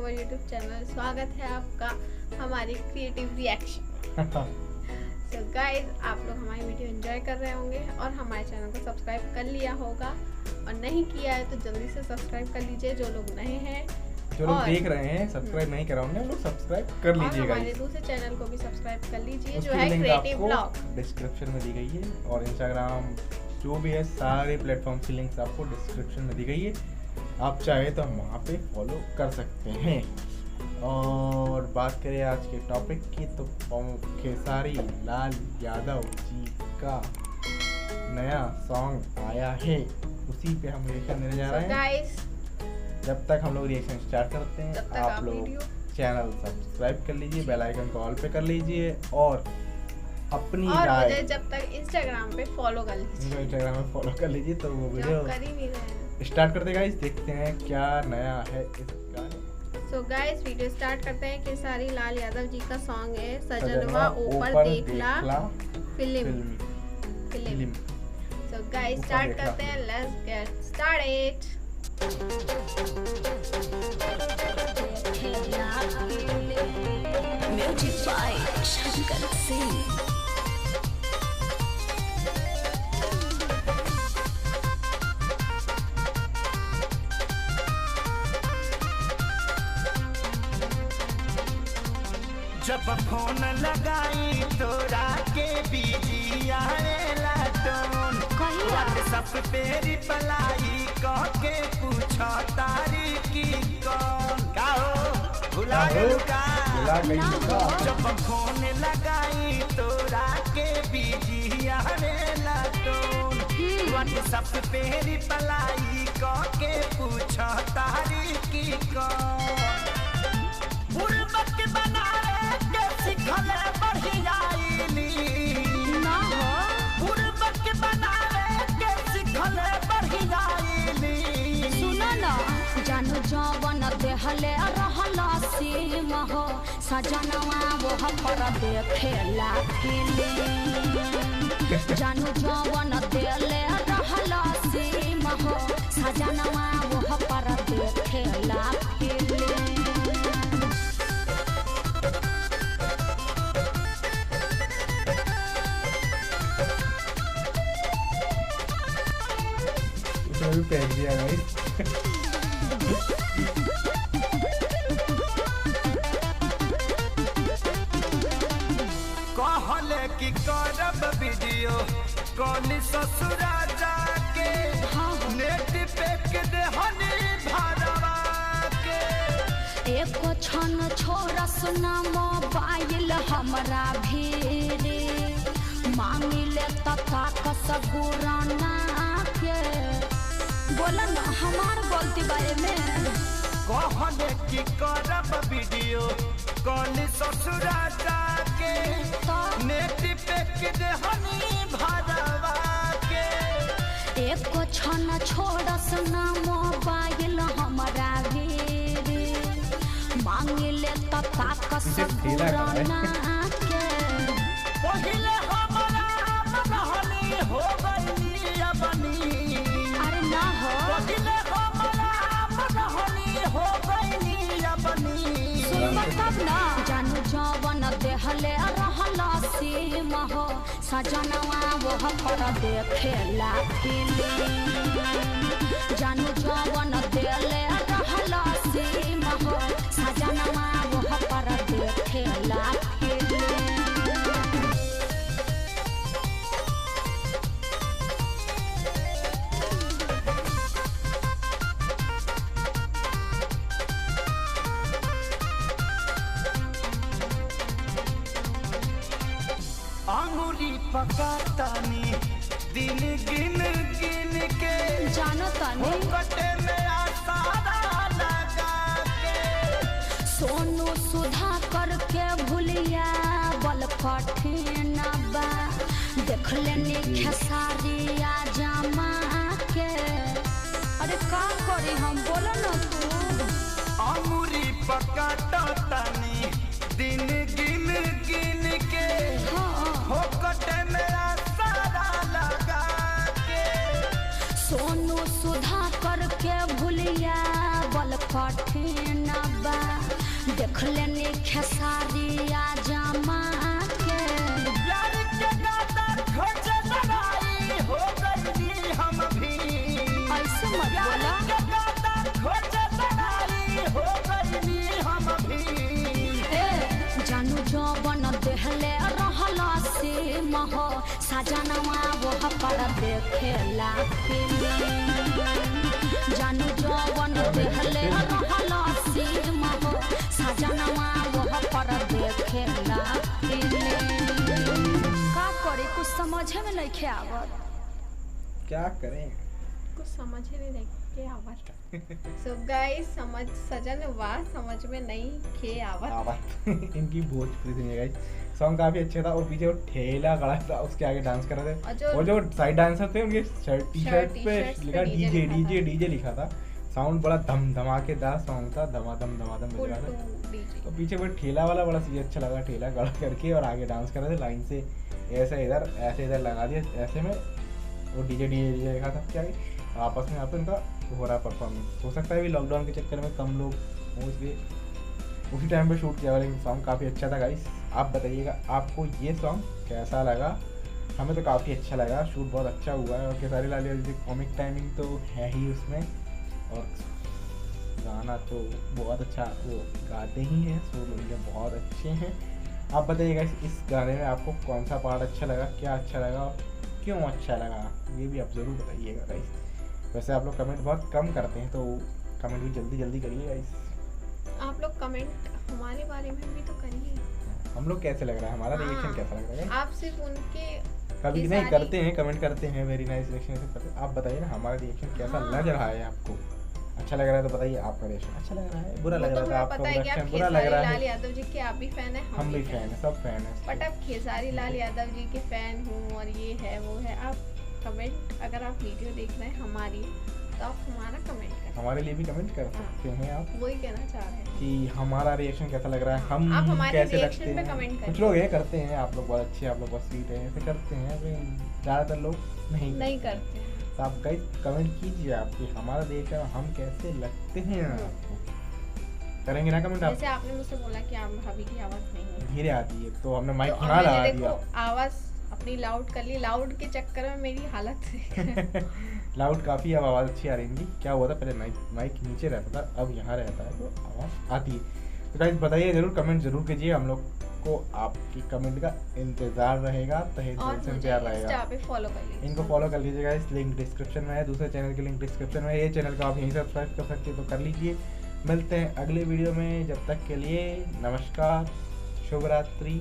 Our YouTube channel. स्वागत है आपका हमारी क्रिएटिव रिएक्शन। सो गाइस, आप लोग हमारी वीडियो एंजॉय कर रहे होंगे और हमारे चैनल को सब्सक्राइब कर लिया होगा, और नहीं किया है तो जल्दी से सब्सक्राइब कर लीजिए। जो लोग नए हैं, जो लोग देख रहे हैं सब्सक्राइब नहीं करा होंगे, लोग सब्सक्राइब कर लीजिएगा। हमारे दूसरे चैनल को भी सब्सक्राइब कर लीजिए, जो है क्रिएटिव ब्लॉग। डिस्क्रिप्शन में दी गई है, और इंस्टाग्राम जो भी है सारे प्लेटफॉर्म की लिंक्स आपको डिस्क्रिप्शन में दी गई है। आप चाहे तो हम वहाँ पे फॉलो कर सकते हैं। और बात करें आज के टॉपिक की, तो खेसारी लाल यादव जी का नया सॉन्ग आया है, उसी पे हम रिएक्शन देने जा रहे हैं। जब तक हम लोग रिएक्शन स्टार्ट करते हैं, आप लोग चैनल सब्सक्राइब कर लीजिए, बेल आइकन को ऑल पे कर लीजिए, और अपनी राय मुझे जब तक इंस्टाग्राम पे फॉलो कर लीजिए। इंस्टाग्राम में फॉलो कर लीजिए। तो वो वीडियो कर ही नहीं रहे, स्टार्ट करते गाइस, देखते हैं क्या नया है इस गाने। सो गाइस, वीडियो स्टार्ट करते हैं। खेसारी लाल यादव जी का सॉन्ग है सजनवा ऊपर देखला फिल्म। सो गाइस, स्टार्ट करते हैं। Let's get started. Music by Shankar Singh. जब फोन लगाई तोरा के बिजी आएला टोन, व्हाट्सएप पे रिप्लाई कह के पूछो तारी की कौन का हो, भुला गई का। जब फोन लगाई तोरा के बिजी आएला टोन, व्हाट्सएप पे रिप्लाई कह के पूछो तारी की कौन। बुरबक बना सिखले बढ़ियाईली ना हो, बुरबक बनावे के सिखले बढ़ियाईली। सुनो ना, जानू जवन देहले रहला सीम हो, सजनवा वो पर देखेला फिल्म। जानू जवन देहले रहला सीम हो, सजनवा वो पर देखेला फिल्म। भी पहन दिया भाई। कहले कि करब वीडियो कॉल ससुरा जाके, नेट पे के देहनी भरवा के। एको छन छोरा सुना मोबाइल हमरा भीरे, मांगिले तका कसगुराना के। बोला ना हमार गलती बारे में। कहले कि करब वीडियो कॉल ससुरा जाके, नेट पे के देहनी भरवा के। एको छन छोरा सुना मोबाइल हमरा भीरे, मांगिले तका कसगुराना के। पहिले हमरा मनहनी हो गई अपनी, अरे ना हो, पहिले हमरा मनहनी हो गई अपनी। सुन तब ना, जानू जवन देहले रहला सीम हो, सजनवा वो पर देखेला फिल्म। जानू जवन देहले रहला सीम हो, सजनवा वो पर देखेला फिल्म। अंगुरी पकातानी दिन गिन गिन के, जानो तानी कटे में आसारा लगा के। सोनू सुधा करके भूलिया बल कठिन बा, देख लेनी खेसारिया जमा के। अरे का करी हम, बोलो ना तू। अंगुरी पकातानी दिन गिन गिन के, हो कटे में आसारा लगा के। सोनू सुधा करके भूलिया बल कठिन बा, लेने खेसारिया जमा के प्यार के गाता खोज लड़ाई हो गई हम भी। ऐसे मत बोला। प्यार के गाता खोज लड़ाई हो गई हम भी। ए जानू जवन देहले रहला से मह सजनवा वह पर देखेला जानू जवन देहले रहला से मह सजनवा वह पर देखेला का करे कुछ समझे में नहीं आवत। क्या करें, कुछ समझ ही नहीं देखे आवत। सो गाइस समझ सजन वाह समझ में नहीं खे आवत। आवत इनकी भोजपुरी सुनिए गाइस। सॉन्ग काफी अच्छा था और पीछे वो ठेला खड़ा था, उसके आगे डांस कर रहे थे और जो साइड डांसर थे उनके टी शर्ट पे लिखा डीजे लिखा था। साउंड बड़ा धमाकेदार सॉन्ग था, धमाधम बज रहा था। तो पीछे वो ठेला वाला बड़ा सी अच्छा लगा, ठेला खड़ा करके और आगे डांस कर रहे थे लाइन से, ऐसे इधर लगा दिया ऐसे में, वो डीजे लिखा था क्या आपस में यहाँ पे उनका हो रहा परफॉर्मेंस। हो सकता है भी लॉकडाउन के चक्कर में कम लोग हो इसलिए उसी टाइम पे शूट किया हुआ, लेकिन सॉन्ग काफ़ी अच्छा था गाइस। आप बताइएगा आपको ये सॉन्ग कैसा लगा। हमें तो काफ़ी अच्छा लगा, शूट बहुत अच्छा हुआ है और खेसारी लाल यादव जी कॉमिक टाइमिंग तो है ही उसमें, और गाना तो बहुत अच्छा वो गाते ही हैं, सुर उनके बहुत अच्छे हैं। आप बताइएगा इस गाने में आपको कौन सा पार्ट अच्छा लगा, क्या अच्छा लगा और क्यों अच्छा लगा, ये भी आप ज़रूर बताइएगा गाइस। वैसे आप लोग कमेंट बहुत कम करते हैं तो कमेंट भी जल्दी करिए गाइस। आप लोग कमेंट हमारे बारे में भी तो करिए, हम लोग कैसे लग रहा है, हमारा रिएक्शन कैसा लग रहा है। आप सिर्फ उनके कभी नहीं करते हैं, कमेंट करते हैं वेरी नाइस रिएक्शन। आप बताइए ना हमारा रिएक्शन कैसा लग रहा है आपको। अच्छा लग रहा है तो बताइए आपका रिएक्शन अच्छा लग रहा है, बुरा लग रहा है आपका रिएक्शन बुरा लग रहा है। लाल यादव जी के आप भी फैन है, हम भी फैन है, सब फैन है। बट अब खेसारी लाल यादव जी के फैन हूँ और ये है वो है। आप कमेंट अगर आप वीडियो देख रहे हैं हमारी तो आप हमारा कमेंट करें, हमारे लिए भी कमेंट कर सकते हैं आप, वही कहना चाह रहे हैं कि हमारा रिएक्शन कैसा लग रहा है, हम आप हमारे कैसे रिएक्शन लगते पे हैं। कमेंट करें। कुछ लोग ये करते हैं, आप लोग बहुत अच्छे, आप लोग बहुत स्वीट हैं, ऐसे करते हैं, लेकिन ज़्यादातर लोग नहीं करते हैं। तो आप गाइस कमेंट कीजिए आपकी हमारा रिएक्शन हम कैसे लगते हैं आपको, करेंगे ना कमेंट आप। जैसे आपने मुझसे बोला कि आप भाभी की आवाज़ नहीं है, धीरे आती है तो हमने माइक तो यहाँ लगा मैंने दिया। देखो आवाज़ अपनी लाउड कर ली, लाउड के चक्कर में मेरी हालत लाउड काफ़ी अब आवाज़ अच्छी आ रही थी। क्या हुआ था, पहले माइक नीचे रहता था, अब यहाँ रहता है तो आवाज़ आती है। तो गाइस बताइए ज़रूर, कमेंट ज़रूर कीजिए, हम लोग को आपकी कमेंट का इंतज़ार रहेगा, तहे दिल से प्यार रहेगा। पे फॉलो कर लीजिए, इनको फॉलो कर लीजिएगा, इस लिंक डिस्क्रिप्शन में है, दूसरे चैनल की लिंक डिस्क्रिप्शन में है, ये चैनल को आप यहीं सब्सक्राइब कर सकते हैं तो कर लीजिए। मिलते हैं अगले वीडियो में, जब तक के लिए नमस्कार, शुभ रात्रि।